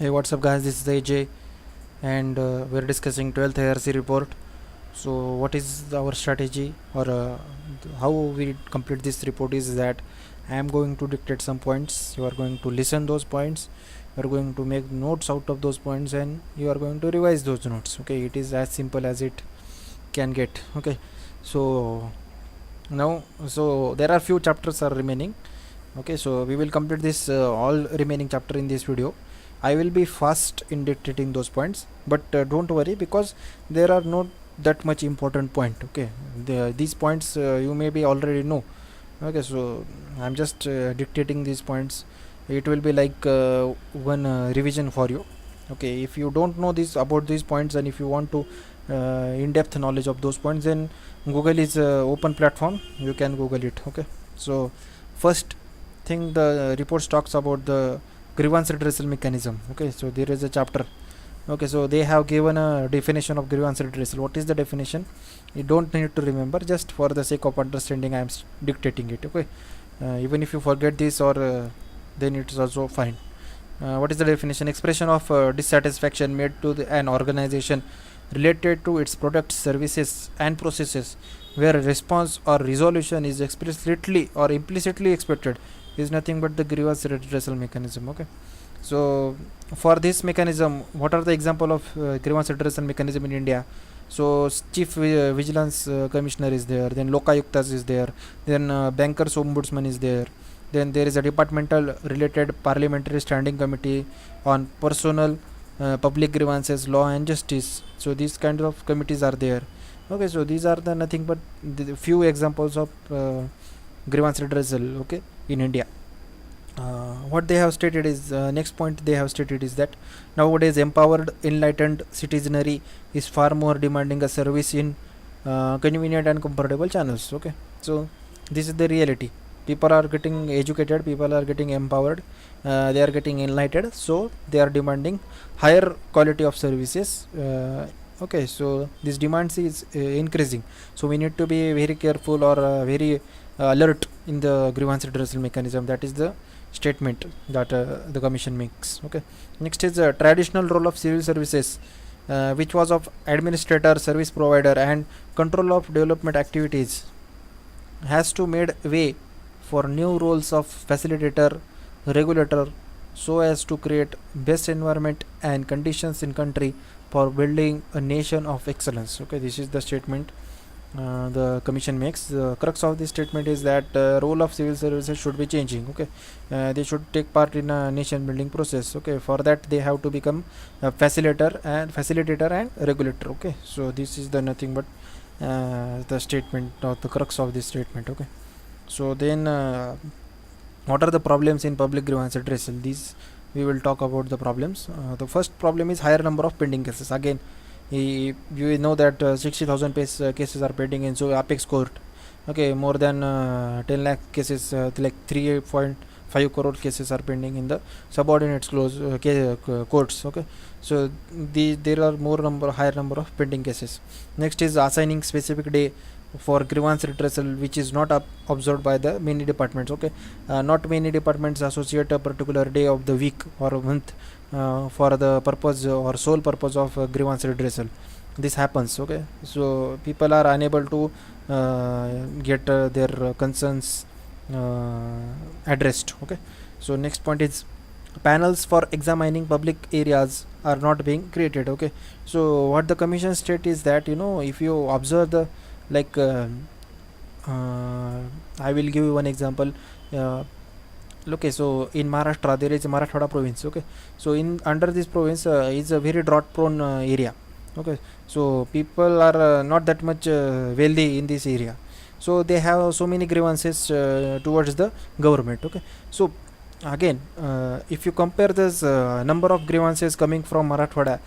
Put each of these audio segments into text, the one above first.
Hey, what's up, guys? This is AJ, and we're discussing 12th ARC report. So, what is our strategy, or how we complete this report is that I am going to dictate some points. You are going to listen those points. You are going to make notes out of those points, and you are going to revise those notes. Okay, it is as simple as it can get. Okay, so now, so there are few chapters are remaining. Okay, so we will complete this all remaining chapter in this video. I will be fast in dictating those points, but don't worry, because there are not that much important point. Okay, these points you maybe already know. Okay, so I'm just dictating these points. It will be like one revision for you. Okay, if you don't know this about these points, and if you want to in-depth knowledge of those points, then Google is open platform. You can Google it. Okay, so first thing, the reports talks about the grievance redressal mechanism. Okay, so there is a chapter. Okay, so they have given a definition of grievance redressal. What is the definition? You don't need to remember, just for the sake of understanding I am dictating it. Okay, even if you forget this, or then it's also fine. What is the definition? Expression of dissatisfaction made to an organization related to its products, services and processes, where a response or resolution is explicitly or implicitly expected, is nothing but the grievance redressal mechanism. Okay, so for this mechanism, what are the example of grievance redressal mechanism in India? So chief vigilance commissioner is there, then lokayuktas is there, then bankers ombudsman is there, then there is a departmental related parliamentary standing committee on personal public grievances, law and justice. So these kind of committees are there. Okay, so these are the nothing but the few examples of grievance redressal, okay, in India. What they have stated is, next point they have stated is that nowadays empowered enlightened citizenry is far more demanding a service in convenient and comfortable channels. Okay, so this is the reality. People are getting educated, people are getting empowered, they are getting enlightened, so they are demanding higher quality of services. Okay, so this demand is increasing, so we need to be very careful, or very alert in the grievance redressal mechanism. That is the statement that the commission makes. Okay, next is traditional role of civil services, which was of administrator, service provider and control of development activities, has to made way for new roles of facilitator, regulator, so as to create best environment and conditions in country for building a nation of excellence. Okay, this is the statement the commission makes. The crux of this statement is that role of civil services should be changing. Okay, they should take part in a nation building process. Okay, for that they have to become a facilitator and regulator. Okay, so this is the nothing but the statement, or the crux of this statement. Okay, so then what are the problems in public grievance redressal? These we will talk about the problems. The first problem is higher number of pending cases. Again, you know that 60,000 cases are pending in so apex court. Okay, more than 10 lakh cases, like 3.5 crore cases are pending in the subordinate courts. Okay, so there are higher number of pending cases. Next is assigning specific day for grievance redressal, which is not observed by the many departments. Okay, not many departments associate a particular day of the week or a month for the purpose or sole purpose of grievance redressal. This happens. Okay, so people are unable to get their concerns addressed. Okay, so next point is panels for examining public areas are not being created. Okay, so what the commission state is that, if you observe the, like I will give you one example. Okay, so in Maharashtra there is a Marathwada province. Okay, so in under this province is a very drought prone area. Okay, so people are not that much wealthy in this area, so they have so many grievances towards the government. Okay, so again, if you compare this number of grievances coming from Marathwada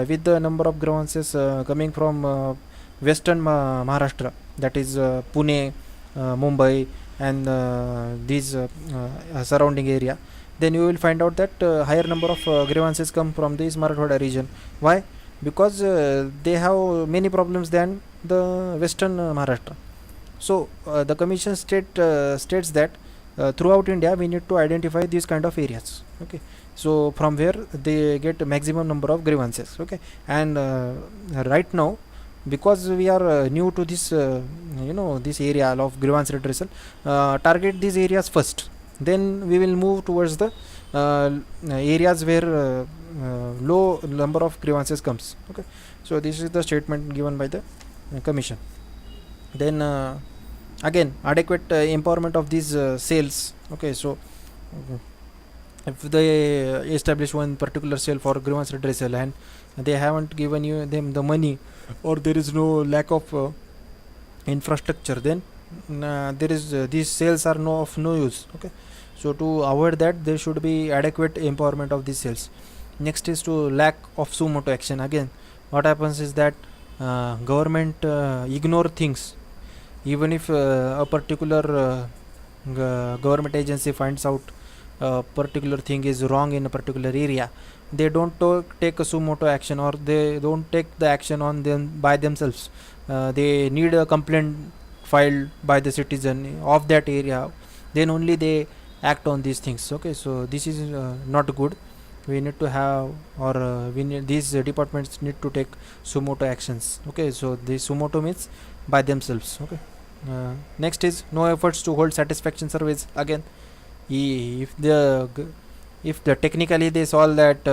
with the number of grievances coming from western Maharashtra, that is Pune, Mumbai and these surrounding area, then you will find out that higher number of grievances come from this Marathwada region. Why? Because they have many problems than the western Maharashtra. So the commission states that throughout India we need to identify these kind of areas. Okay, so from where they get maximum number of grievances. Okay, and right now, because we are new to this this area of grievance redressal, target these areas first, then we will move towards the areas where low number of grievances comes. Okay, so this is the statement given by the commission. Then again, adequate empowerment of these sales. Okay, so if they establish one particular sale for grievance redressal and they haven't given you them the money, or there is no lack of infrastructure, then there is these sales are of no use. Okay, so to avoid that, there should be adequate empowerment of these sales. Next is to lack of suo motu action. Again, what happens is that government ignore things. Even if a particular government agency finds out a particular thing is wrong in a particular area, they don't take a suo motu action, or they don't take the action on them by themselves. They need a complaint filed by the citizen of that area, then only they act on these things. Okay, so this is not good. We need to have, or we need, these departments need to take suo motu actions. Okay, so the suo motu means by themselves. Okay, next is no efforts to hold satisfaction surveys. Again, if the technically they solve that,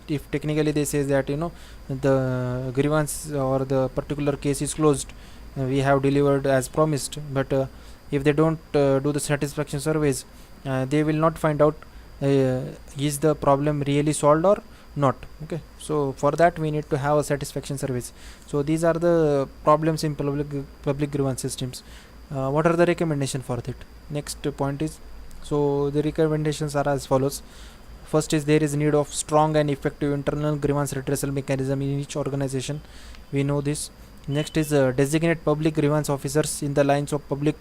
if technically they say that the grievance or the particular case is closed, we have delivered as promised, but if they don't do the satisfaction surveys, they will not find out is the problem really solved or not. Okay, so for that we need to have a satisfaction surveys. So these are the problems in public grievance systems. What are the recommendation for that? Next point is, so the recommendations are as follows. First is, there is need of strong and effective internal grievance redressal mechanism in each organization. We know this. Next is designate public grievance officers in the lines of public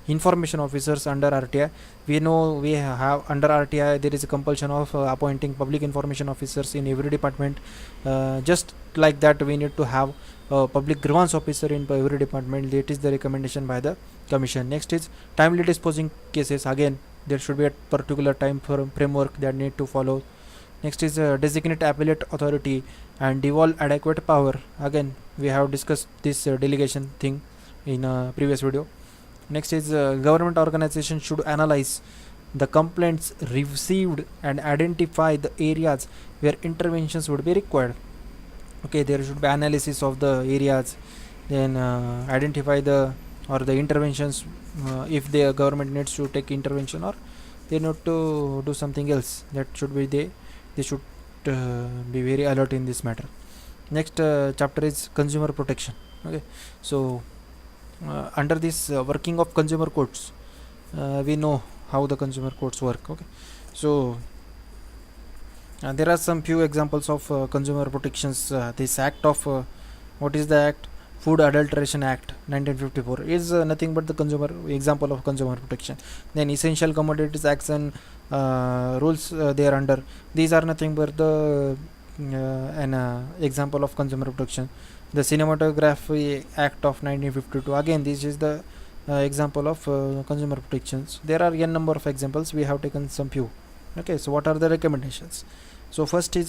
information officers under RTI. We know we have under RTI there is a compulsion of appointing public information officers in every department. Just like that, we need to have a public grievance officer in every department. That is the recommendation by the commission. Next is timely disposing cases. Again, there should be a particular time framework that need to follow. Next is designate appellate authority and devolve adequate power. Again, we have discussed this delegation thing in a previous video. Next is government organization should analyze the complaints received and identify the areas where interventions would be required. Okay, there should be analysis of the areas, then identify the or the interventions, if the government needs to take intervention or they need to do something else. That should be they should be very alert in this matter. Next chapter is consumer protection. Okay, so under this working of consumer courts, we know how the consumer courts work. Okay, so there are some few examples of consumer protections. This act of what is the act? Food Adulteration Act 1954 is nothing but the consumer example of consumer protection. Then Essential Commodities Acts and rules they are under. These are nothing but the an example of consumer protection. The Cinematography Act of 1952. Again, this is the example of consumer protections. There are n number of examples. We have taken some few. Okay, so what are the recommendations? So first is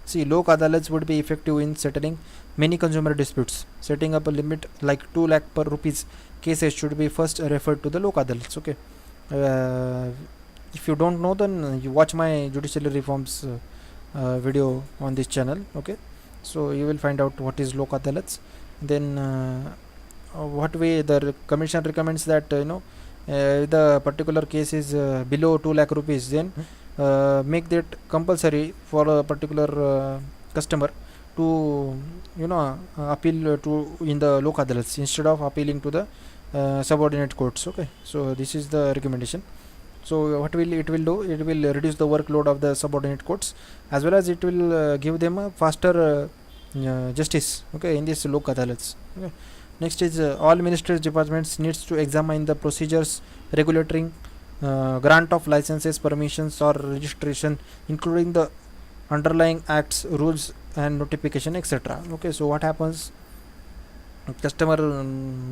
see, Lok Adalats would be effective in settling many consumer disputes. Setting up a limit like 2 lakh per rupees cases should be first referred to the Lok Adalats. Okay, if you don't know, then you watch my judicial reforms video on this channel. Okay, so you will find out what is Lok Adalats. Then what way the commission recommends that the particular case is below 2 lakh rupees, then make that compulsory for a particular customer to appeal to in the Lok Adalats instead of appealing to the subordinate courts. Okay, so this is the recommendation. So what will it will do? It will reduce the workload of the subordinate courts, as well as it will give them a faster justice. Okay, in this Lok Adalats. Okay. Next is all ministries departments needs to examine the procedures regulating grant of licenses, permissions or registration, including the underlying acts, rules and notification, etc. Okay, so what happens customer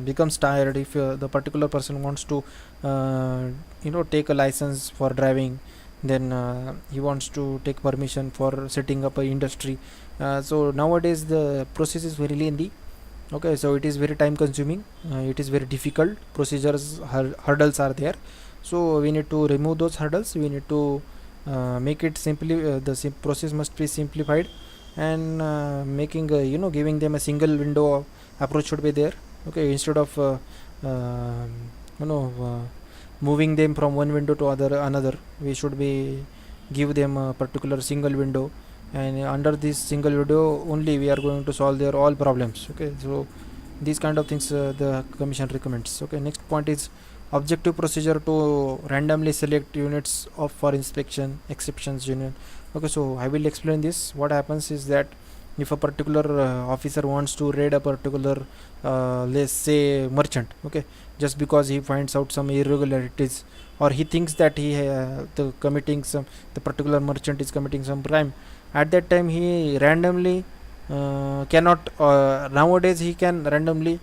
becomes tired if the particular person wants to take a license for driving, then he wants to take permission for setting up a industry. So nowadays the process is very lengthy. Okay, so it is very time consuming, it is very difficult, procedures hurdles are there. So we need to remove those hurdles, we need to make it simply, process must be simplified, and making giving them a single window approach should be there. Okay, instead of uh, you know moving them from one window to other another, we should be give them a particular single window, and under this single window only we are going to solve their all problems. Okay, so these kind of things the commission recommends. Okay, next point is objective procedure to randomly select units of for inspection exceptions union. Okay, so I will explain this. What happens is that if a particular officer wants to raid a particular let's say merchant, okay, just because he finds out some irregularities, or he thinks that the particular merchant is committing some crime, at that time he randomly cannot nowadays he can randomly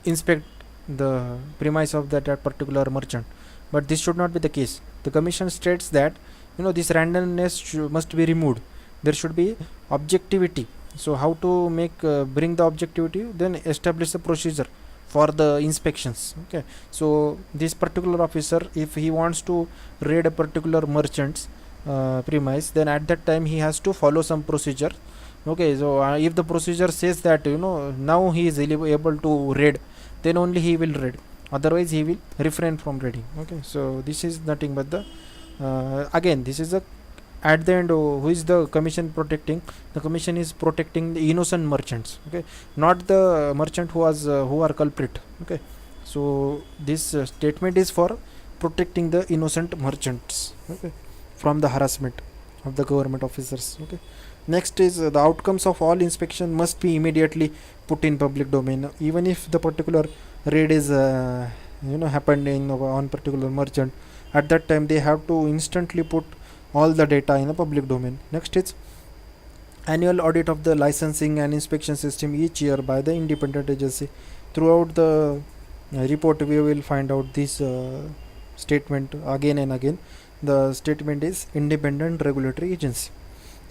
inspect the premise of that particular merchant. But this should not be the case. The commission states that this randomness must be removed. There should be objectivity. So how to make bring the objectivity, then establish the procedure for the inspections. Okay, so this particular officer, if he wants to raid a particular merchant's premise, then at that time he has to follow some procedure. Okay, so if the procedure says that now he is able to raid, then only he will raid, otherwise he will refrain from raiding. Okay, so this is nothing but the again this is a at the end who is the commission protecting? The commission is protecting the innocent merchants. Okay, not the merchant who are culprit. Okay, so this statement is for protecting the innocent merchants, okay, from the harassment of the government officers. Okay, next is the outcomes of all inspection must be immediately put in public domain, even if the particular raid is happened in on particular merchant. At that time they have to instantly put all the data in the public domain. Next is annual audit of the licensing and inspection system each year by the independent agency. Throughout the report we will find out this statement again and again. The statement is independent regulatory agency.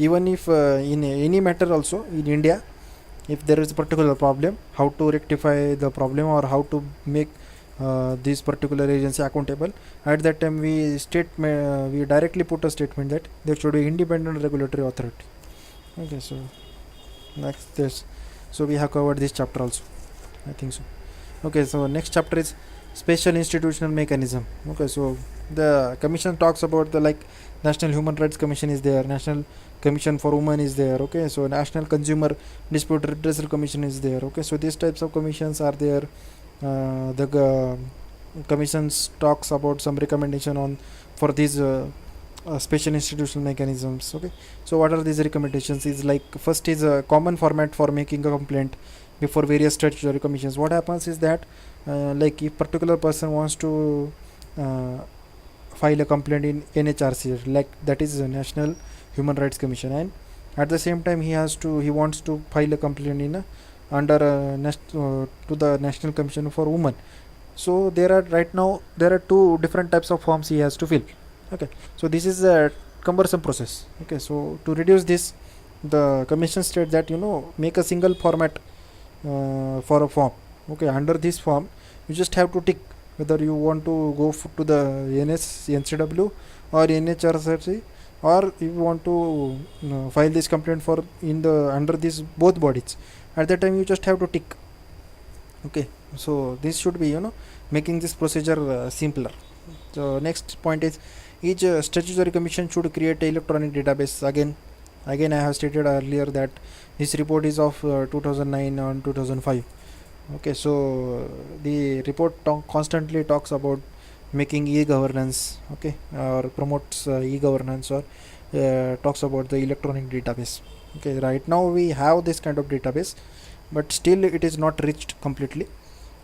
Even if in any matter also in India, if there is a particular problem, how to rectify the problem or how to make this particular agency accountable, at that time we directly put a statement that there should be independent regulatory authority. Okay, so next this, so we have covered this chapter also, I think so. Okay, so next chapter is special institutional mechanism. Okay, so the commission talks about the like National Human Rights Commission is there, National Commission for Women is there. Okay, so National Consumer Dispute Redressal Commission is there. Okay, so these types of commissions are there. The commissions talks about some recommendation on for these special institutional mechanisms. Okay, so what are these recommendations is like, first is a common format for making a complaint before various statutory commissions. What happens is that like if particular person wants to file a complaint in NHRC, like that is a National Human Rights Commission, and at the same time he wants to file a complaint in under to the National Commission for Women. So there are two different types of forms he has to fill. Okay, so this is a cumbersome process. Okay, so to reduce this, the commission states that make a single format for a form. Okay, under this form you just have to tick whether you want to go to the NCW or NHRC, or if you want to file this complaint for in the under this both bodies. At that time you just have to tick. Okay, so this should be making this procedure simpler. So next point is each statutory commission should create an electronic database. Again I have stated earlier that this report is of 2009 and 2005. Okay, so the report constantly talks about making e-governance, okay, or promotes e-governance, or talks about the electronic database. Okay, right now we have this kind of database, but still it is not reached completely.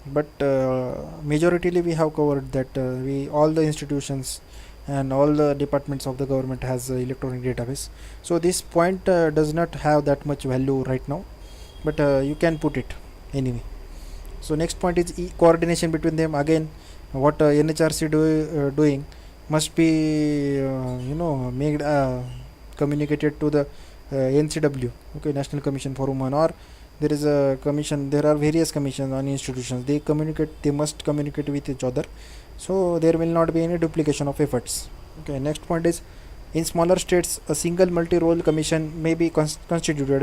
But majoritarily we have covered that we all the institutions and all the departments of the government has electronic database. So this point does not have that much value right now, but you can put it anyway. So next point is coordination between them. Again, what NHRC doing must be made communicated to the NCW, okay, National Commission for Women, or there is a commission. There are various commissions on institutions. They communicate. They must communicate with each other, so there will not be any duplication of efforts. Okay. Next point is, in smaller states, a single multi-role commission may be constituted,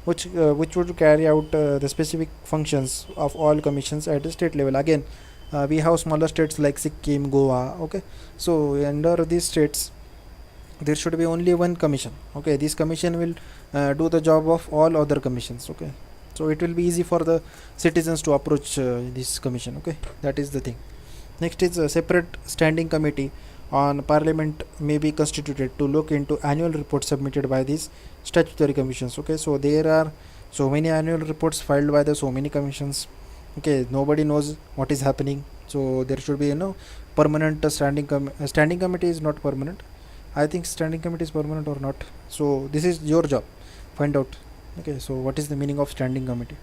which would carry out the specific functions of all commissions at the state level. Again, we have smaller states like Sikkim, Goa. Okay, so under these states, there should be only one commission. Okay, this commission will do the job of all other commissions. Okay, so it will be easy for the citizens to approach this commission. Okay, that is the thing. Next is a separate standing committee on parliament may be constituted to look into annual reports submitted by these statutory commissions. Okay, so there are so many annual reports filed by the so many commissions. Okay, nobody knows what is happening, so there should be permanent standing committee is not permanent. I think standing committee is permanent or not, so this is your job, find out. Okay, so what is the meaning of standing committee?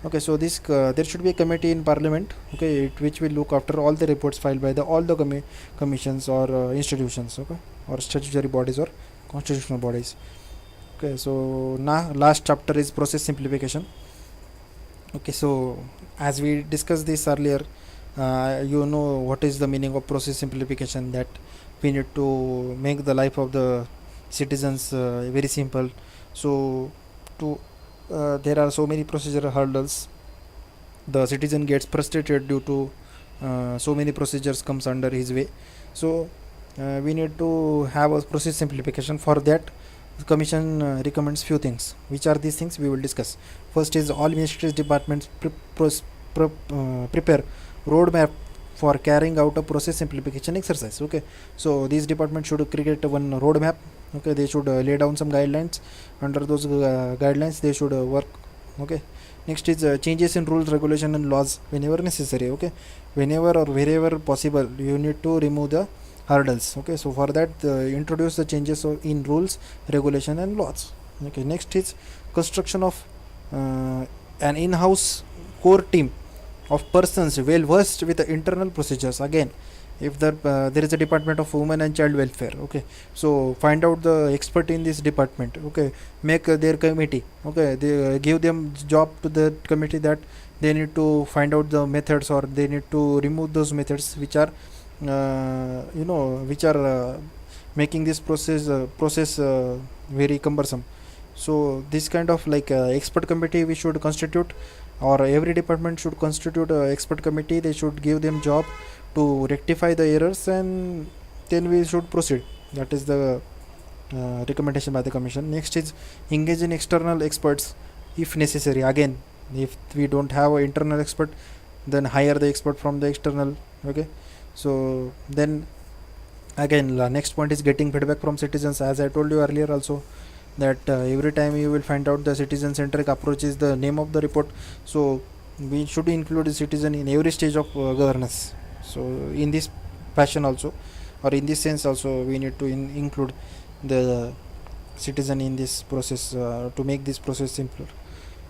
Okay, so this there should be a committee in parliament, okay, which will look after all the reports filed by all the commissions or institutions, okay, or statutory bodies or constitutional bodies. Okay, so now last chapter is process simplification. Okay, so as we discussed this earlier, you know what is the meaning of process simplification, that we need to make the life of the citizens very simple. So to there are so many procedural hurdles. The citizen gets frustrated due to so many procedures comes under his way. So we need to have a process simplification. For that, the commission recommends few things. Which are these things? We will discuss. First is, all ministries departments prepare roadmap for carrying out a process simplification exercise. Okay, so these departments should create one roadmap. Okay, they should lay down some guidelines. Under those guidelines they should work. Okay, next is changes in rules, regulation and laws whenever necessary. Okay, whenever or wherever possible, you need to remove the hurdles. Okay, so for that introduce the changes in rules, regulation and laws. Okay, next is construction of an in-house core team of persons well versed with the internal procedures. Again, if there is a department of women and child welfare, okay, so find out the expert in this department. Okay, make their committee. Okay, they give them job to the committee, that they need to find out the methods, or they need to remove those methods which are making this process very cumbersome. So this kind of like expert committee we should constitute, or every department should constitute a expert committee. They should give them job to rectify the errors, and then we should proceed. That is the recommendation by the commission. Next is, engage in external experts if necessary. Again, if we don't have an internal expert, then hire the expert from the external. Okay, so then again, next point is getting feedback from citizens. As I told you earlier also, that every time you will find out the citizen centric approach is the name of the report. So we should include the citizen in every stage of governance. So in this fashion also, or in this sense also, we need to include the citizen in this process to make this process simpler.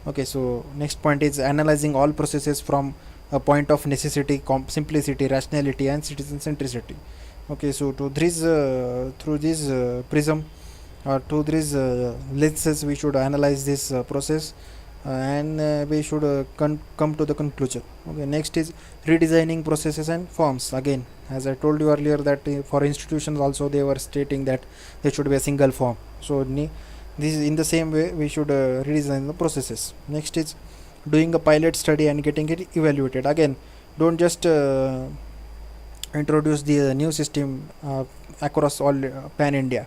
Okay, so next point is analyzing all processes from a point of necessity, simplicity, rationality and citizen centricity. Okay, so to this through this prism, to these lenses, we should analyze this process, and we should come to the conclusion. Okay, next is redesigning processes and forms. Again, as I told you earlier, that for institutions also they were stating that there should be a single form. So this is in the same way we should redesign the processes. Next is doing a pilot study and getting it evaluated. Again, don't just introduce the new system across all pan India.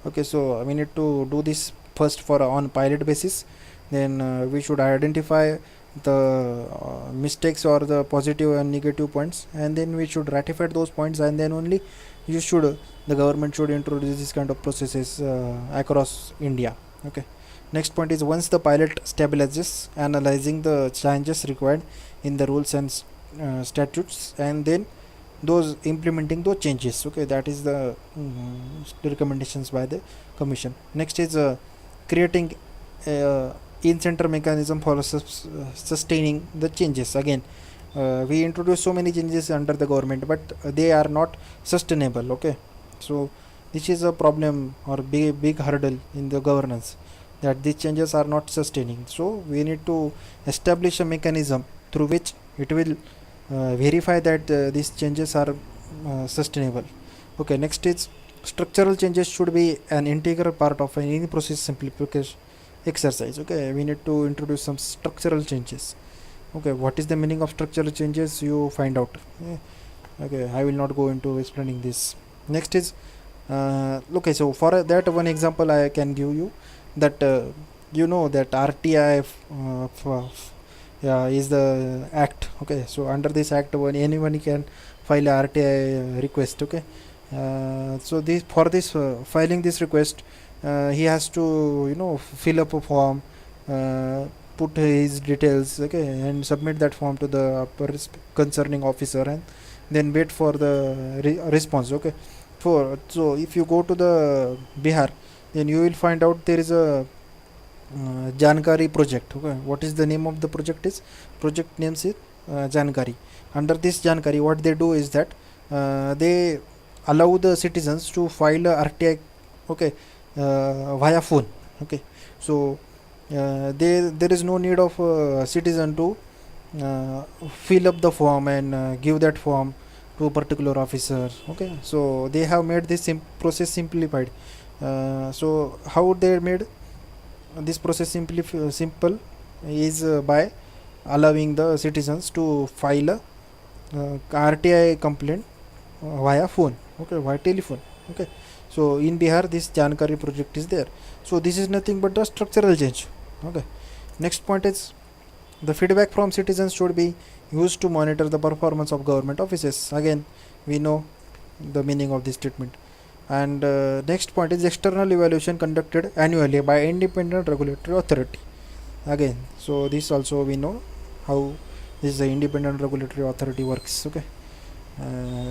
Okay, so we need to do this first for on pilot basis. Then we should identify the mistakes or the positive and negative points, and then we should ratify those points, and then only the government should introduce this kind of processes across India. Okay, next point is, once the pilot stabilizes, analyzing the changes required in the rules and statutes, and then those implementing those changes. Okay, that is the recommendations by the commission. Next is creating in-center mechanism for sustaining the changes. Again, we introduce so many changes under the government, but they are not sustainable. Okay, so this is a problem or big hurdle in the governance, that these changes are not sustaining. So we need to establish a mechanism through which it will verify that these changes are sustainable. Okay, next is structural changes should be an integral part of any process simplification exercise. Okay, we need to introduce some structural changes. Okay, what is the meaning of structural changes, you find out. Okay, I will not go into explaining this. Next is okay, so for that one example I can give you, that you know that RTI is the act. Okay, so under this act, when anyone can file a RTI request. Okay, so this for this filing this request, he has to fill up a form, put his details, okay, and submit that form to the concerning officer, and then wait for the response. Okay, so if you go to the Bihar, then you will find out there is a Jankari project. Okay, what is the name of the project? Is project names is Jankari. Under this Jankari, what they do is that they allow the citizens to file a RTI, okay, via phone. Okay, so there is no need of citizen to fill up the form and give that form to a particular officer. Okay, so they have made this process simplified. So how they made this process simple is by allowing the citizens to file a RTI complaint via phone. Okay, via telephone. Okay, so in Bihar this Jankari project is there. So this is nothing but a structural change. Okay, next point is the feedback from citizens should be used to monitor the performance of government offices. Again, we know the meaning of this statement. And next point is external evaluation conducted annually by independent regulatory authority. Again, so this also we know how this independent regulatory authority works. Okay,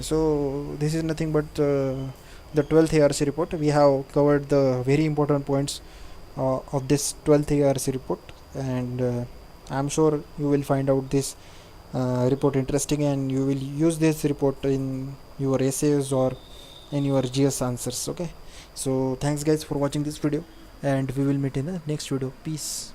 so this is nothing but the 12th ARC report. We have covered the very important points of this 12th ARC report, and I'm sure you will find out this report interesting, and you will use this report in your essays or in your GS answers. Okay, so thanks guys for watching this video, and we will meet in the next video. Peace.